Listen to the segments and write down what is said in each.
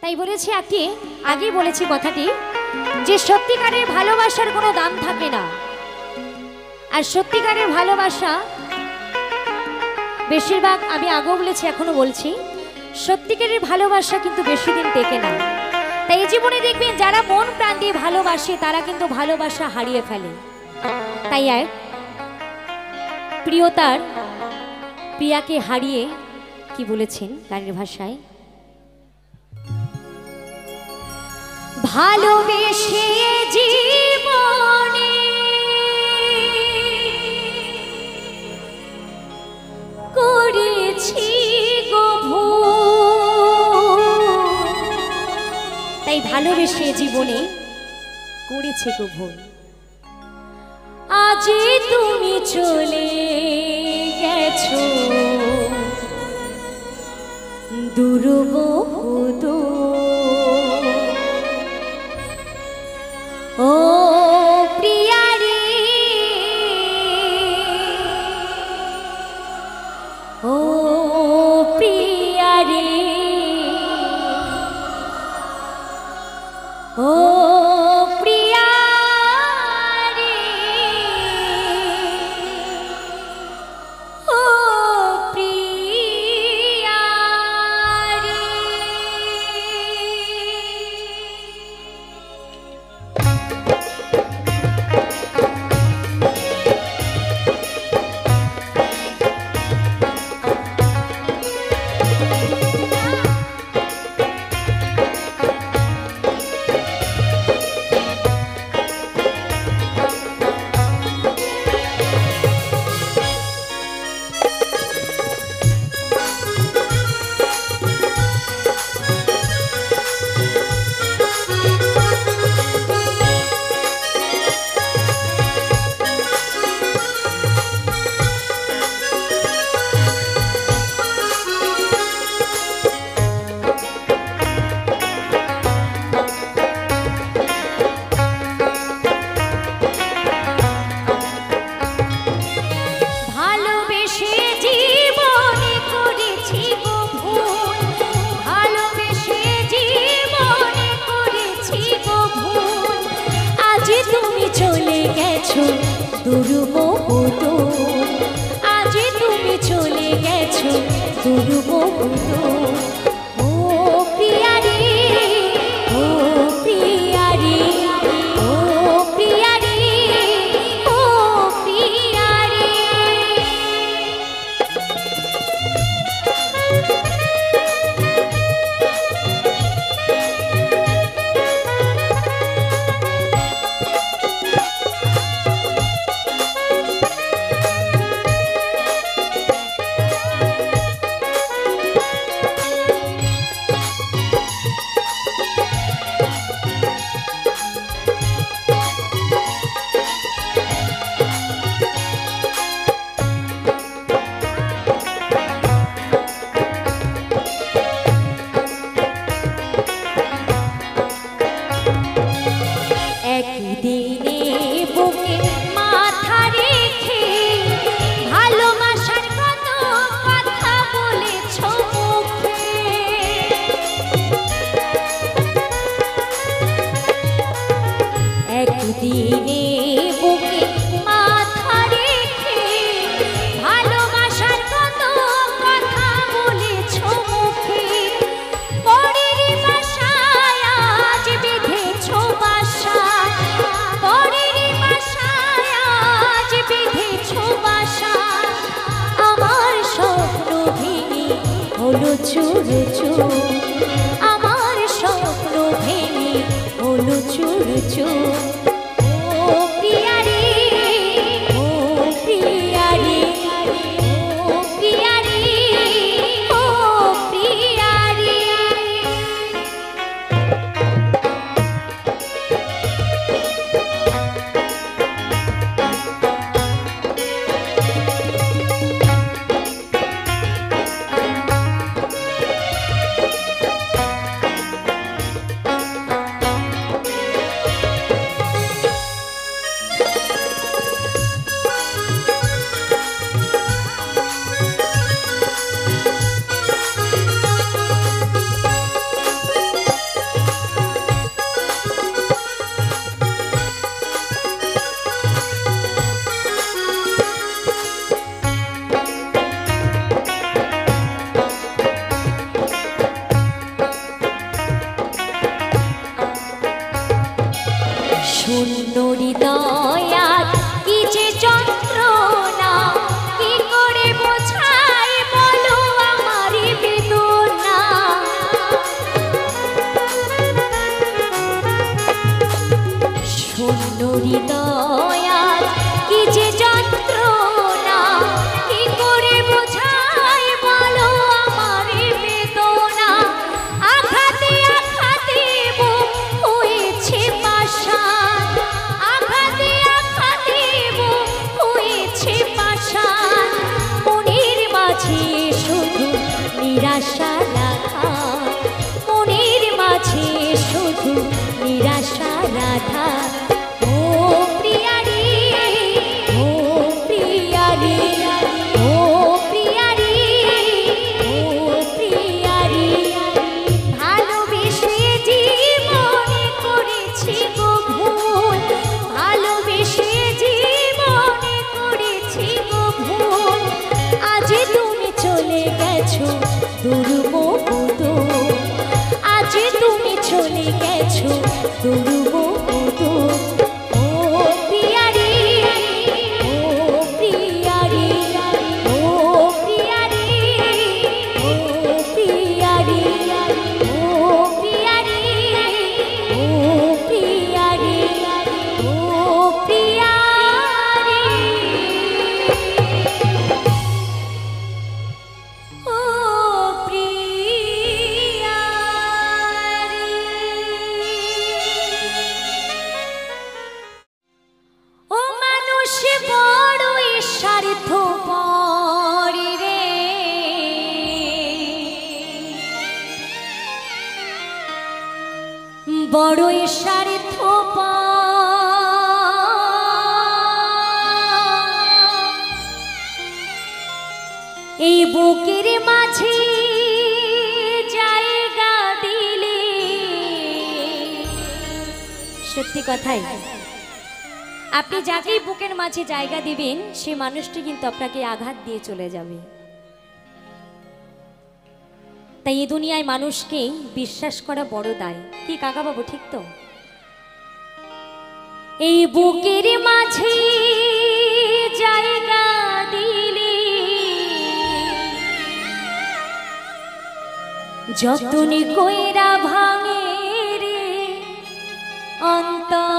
তাই বলেছি আগে আগে বলেছি কথাটি যে সত্যিকারের ভালোবাসার কোনো দাম থাকে না। আর সত্যিকারের ভালোবাসা বেশিরভাগ আমি আগেও বলেছি এখনো বলছি সত্যিকারের ভালোবাসা কিন্তু বেশি দিন টেকে না। তাই এই জীবনে দেখবেন যারা মন প্রাণ দিয়ে ভালোবাসে তারা কিন্তু ভালোবাসা হারিয়ে ফেলে। তাই এক প্রিয়তার প্রিয়াকে হারিয়ে কি বলেছেন গানের ভাষায়, ভালোবেসে জীবনে করেছি গো ভুল। তাই ভালোবেসে জীবনে করেছে গো ভুল। আজ তুমি চলে গেছো দুর্বহ দূর। ও প্রিয়া রে, ও প্রিয়া রে, ও প্রিয়া রে, ও প্রিয়া রে। দুর্বহ দূর, আজ তুমি চলে গেছো দুর্বহ দূর। ও প্রিয়া রে, ও প্রিয়া রে, ও প্রিয়া রে, ও প্রিয়া রে। একদিনে বুকে মাথা রেখে ভালোবাসার কত কথা বলেছ মুখে। একদিনে বুকে মাথা রেখে ভালোবাসার কত কথা বলেছ মুখে। পরের বাসায় আজ বেঁধেছ বাসা, পরের বাসায় আজ বেঁধেছ বাসা। আমার স্বপ্ন ভেঙে হলো চুর চুর, আমার স্বপ্ন ভেঙে হলো চুর চুর। ও প্রিয়া রে, ও প্রিয়া রে, ও প্রিয়া রে, ও প্রিয়া রে। বড়ই স্বার্থপর এই বুকের মাঝে জায়গা দিলে। সত্যি কথাই, আপনি যাকেই বুকের মাঝে জায়গা দিবেন সে মানুষটি কিন্তু আপনাকে আঘাত দিয়ে চলে যাবে। তাই এই দুনিয়ায় মানুষকে বিশ্বাস করা বড় দায়। কি কাকা বাবু, ঠিক তো? এই বুকের মাঝে জায়গা দিলে যতনি কইরা ভাঙে রে অন্তর।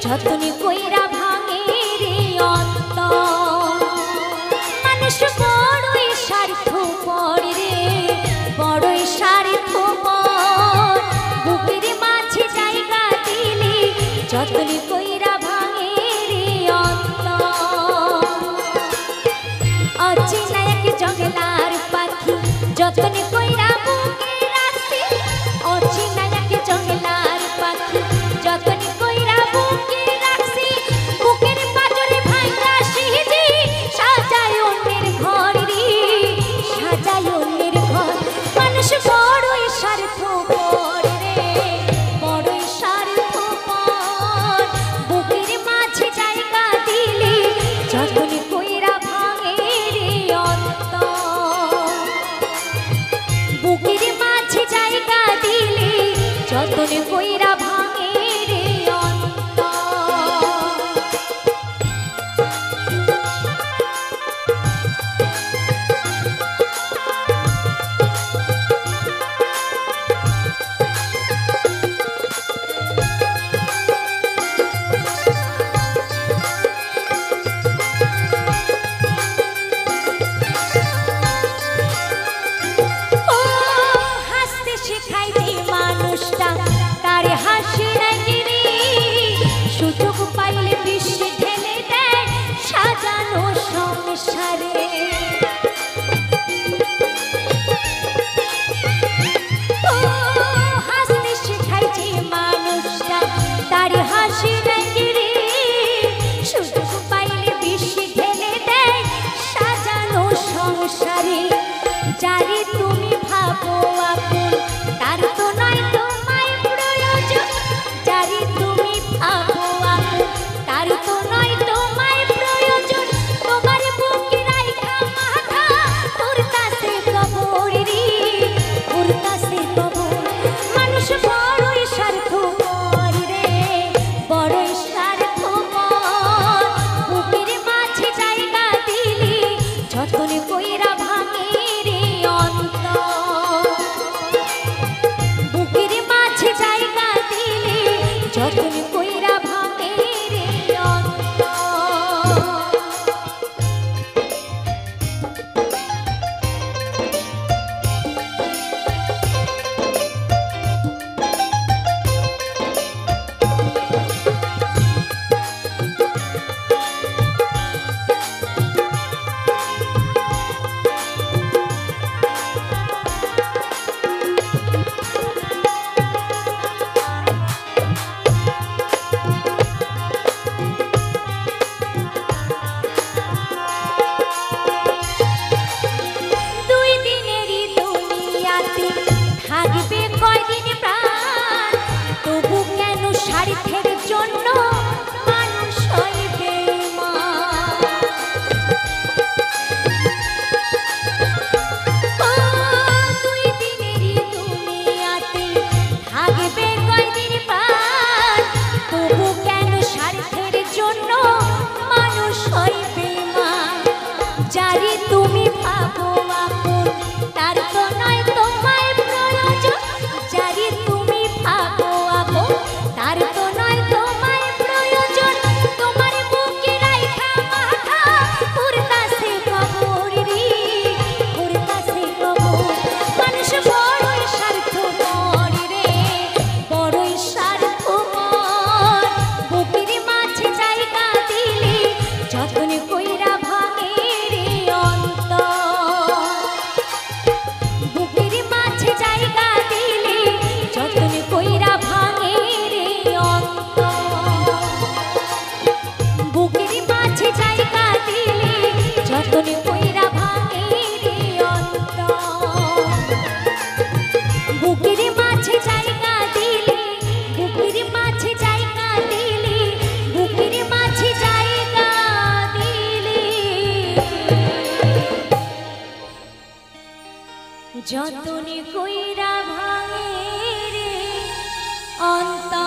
যতনি কইরা ভাঙে রে অন্তর। মানুষ বড়ই স্বার্থপর রে, বড়ই স্বার্থপর। বুকের মাঝে জায়গা দিলে যতনি কইরা ভাঙে রে অন্তর। অচেনা এক জঙ্গলার পাখি যতনি কইরা বুকে রাখছি। অচেনা এক জঙ্গলার পাখি যতনি কইরা বুকে রাখছি। যতনি কইরা ভাঙে রে অন্তর